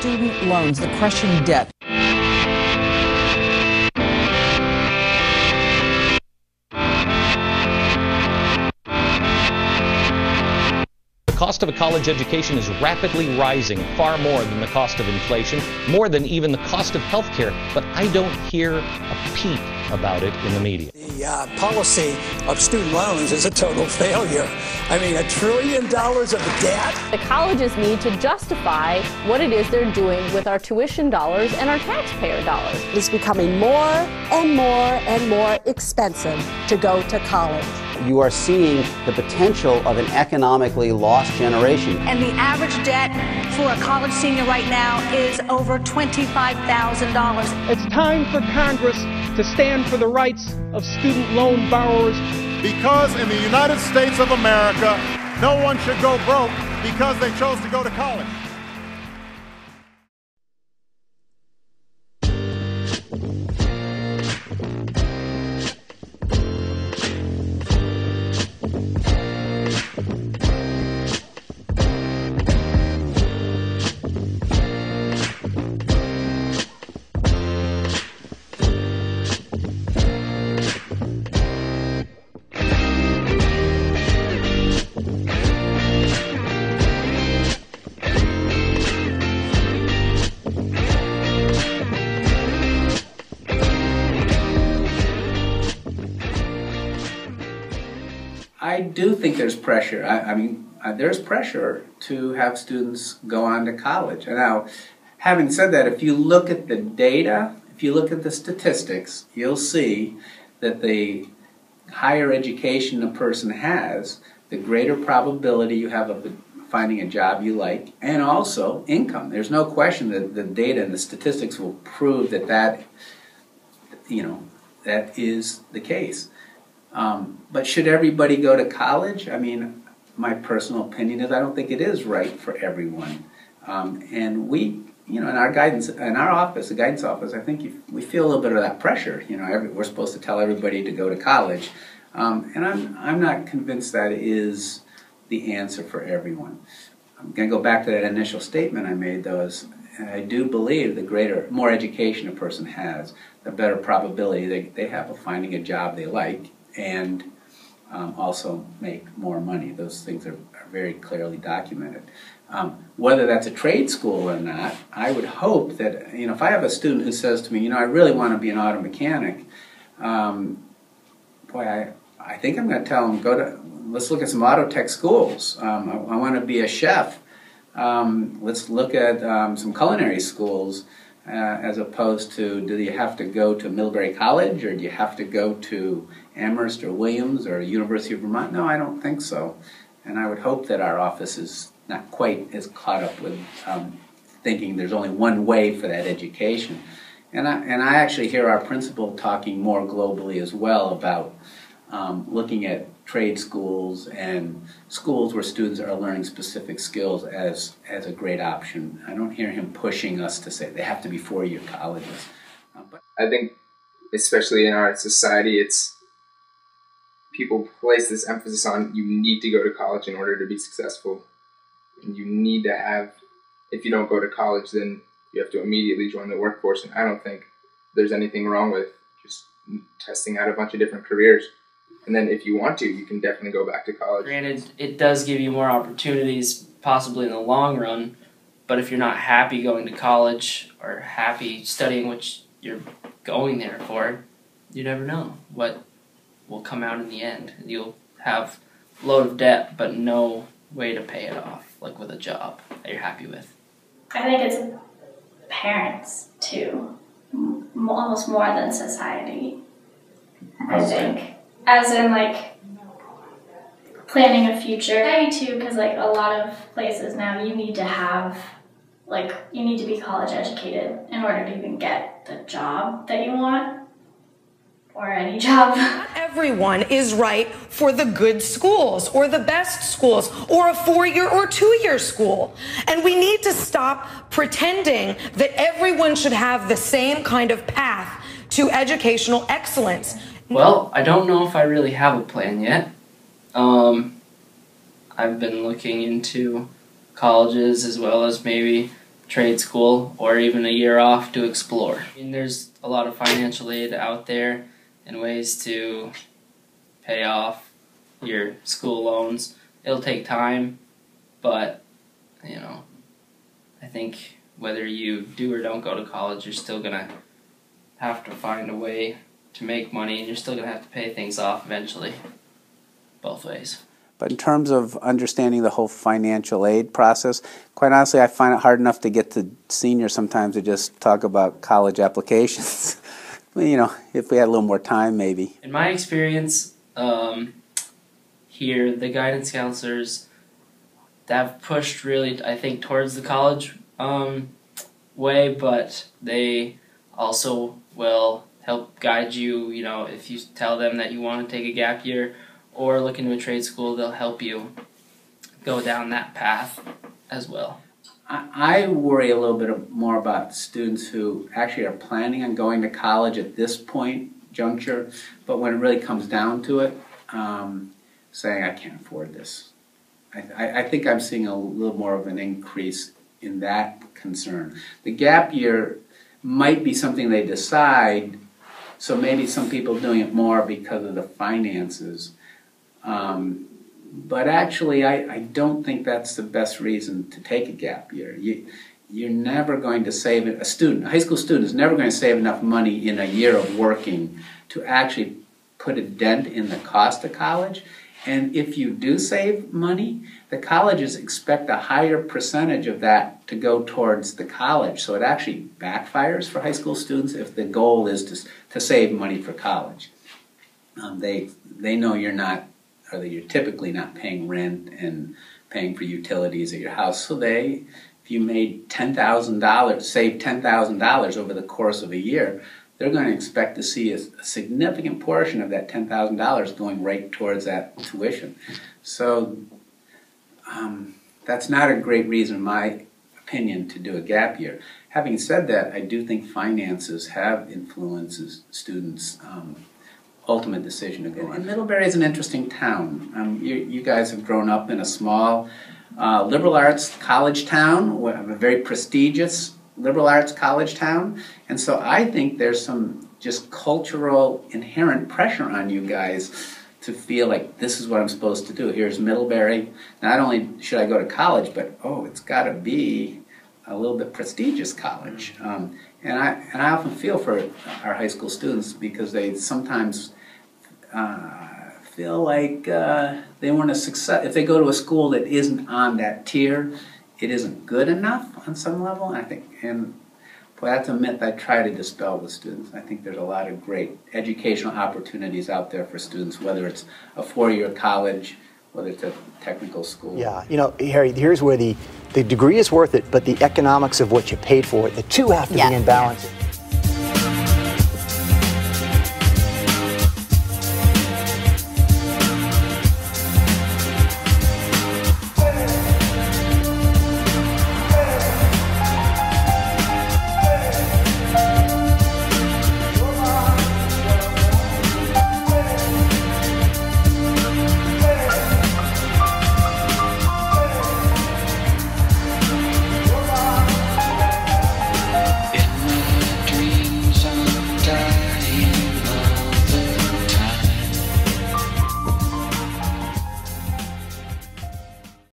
student loans, the crushing debt. The cost of a college education is rapidly rising, far more than the cost of inflation, more than even the cost of health care, but I don't hear a peep about it in the media. The policy of student loans is a total failure. I mean, $1 trillion of debt. The colleges need to justify what it is they're doing with our tuition dollars and our taxpayer dollars. It's becoming more and more and more expensive to go to college. You are seeing the potential of an economically lost generation. And the average debt for a college senior right now is over $25,000. It's time for Congress to stand for the rights of student loan borrowers. Because in the United States of America, no one should go broke because they chose to go to college. I do think there's pressure. I mean, there's pressure to have students go on to college. And now, having said that, if you look at the data, if you look at the statistics, you'll see that the higher education a person has, the greater probability you have of finding a job you like, and also income. There's no question that the data and the statistics will prove that that is the case. But should everybody go to college? I mean, my personal opinion is I don't think it is right for everyone. And we, in our guidance, in our office, the guidance office, I think we feel a little bit of that pressure. We're supposed to tell everybody to go to college. And I'm not convinced that is the answer for everyone. I'm going to go back to that initial statement I made, though, and I do believe the more education a person has, the better probability they have of finding a job they like and also make more money. Those things are very clearly documented. Whether that's a trade school or not, I would hope that, if I have a student who says to me, I really want to be an auto mechanic, I think I'm going to tell them, let's look at some auto tech schools. I want to be a chef. Let's look at some culinary schools. As opposed to, do you have to go to Middlebury College, or do you have to go to Amherst or Williams or University of Vermont? No, I don't think so. And I would hope that our office is not quite as caught up with thinking there's only one way for that education. And I actually hear our principal talking more globally as well about looking at trade schools and schools where students are learning specific skills as a great option. I don't hear him pushing us to say they have to be four-year colleges. I think, especially in our society, people place this emphasis on you need to go to college in order to be successful. And you need to have, if you don't go to college, then you have to immediately join the workforce. And I don't think there's anything wrong with just testing out a bunch of different careers. And then if you want to, you can definitely go back to college. Granted, it does give you more opportunities, possibly in the long run, but if you're not happy going to college or happy studying what you're going there for, you never know what will come out in the end. You'll have a load of debt, but no way to pay it off, like with a job that you're happy with. I think it's parents, too, almost more than society, I think. As in, planning a future. I too, because, a lot of places now, you need to have, you need to be college educated in order to even get the job that you want, or any job. Not everyone is right for the good schools, or the best schools, or a 4-year or 2-year school. And we need to stop pretending that everyone should have the same kind of path to educational excellence. Well, I don't know if I really have a plan yet. I've been looking into colleges as well as maybe trade school or even a year off to explore. I mean, there's a lot of financial aid out there and ways to pay off your school loans. It'll take time, but you know, I think whether you do or don't go to college, you're still gonna have to find a way to make money, and you're still gonna have to pay things off eventually, both ways. But in terms of understanding the whole financial aid process, quite honestly, I find it hard enough to get to seniors sometimes to just talk about college applications. You know, if we had a little more time, maybe. In my experience, here, the guidance counselors have pushed really, I think, towards the college way, but they also will help guide you, you know, if you tell them that you want to take a gap year or look into a trade school, they'll help you go down that path as well. I worry a little bit more about students who actually are planning on going to college at this juncture, but when it really comes down to it, saying, I can't afford this. I think I'm seeing a little more of an increase in that concern. The gap year might be something they decide, so maybe some people doing it more because of the finances. But actually, I don't think that's the best reason to take a gap year. You're never going to save it. A high school student is never going to save enough money in a year of working to actually put a dent in the cost of college. And if you do save money, the colleges expect a higher percentage of that to go towards the college. So it actually backfires for high school students if the goal is to save money for college. They know you're not, or that you're typically not paying rent and paying for utilities at your house. So if you made $10,000, saved $10,000 over the course of a year, they're going to expect to see a significant portion of that $10,000 going right towards that tuition. So that's not a great reason, in my opinion, to do a gap year. Having said that, I do think finances have influences students' ultimate decision to go. And Middlebury is an interesting town. You guys have grown up in a small liberal arts college town, a very prestigious liberal arts college town, and so I think there's some just cultural inherent pressure on you guys to feel like this is what I'm supposed to do. Here's Middlebury. Not only should I go to college, but it's got to be a little bit prestigious college. And I often feel for our high school students because they sometimes feel like they weren't a success. If they go to a school that isn't on that tier, it isn't good enough on some level. And boy, that's a myth I try to dispel with students. I think there's a lot of great educational opportunities out there for students, whether it's a four-year college, whether it's a technical school. Yeah, you know, Harry, here's where the degree is worth it, but the economics of what you paid for it, the two have to be in balance.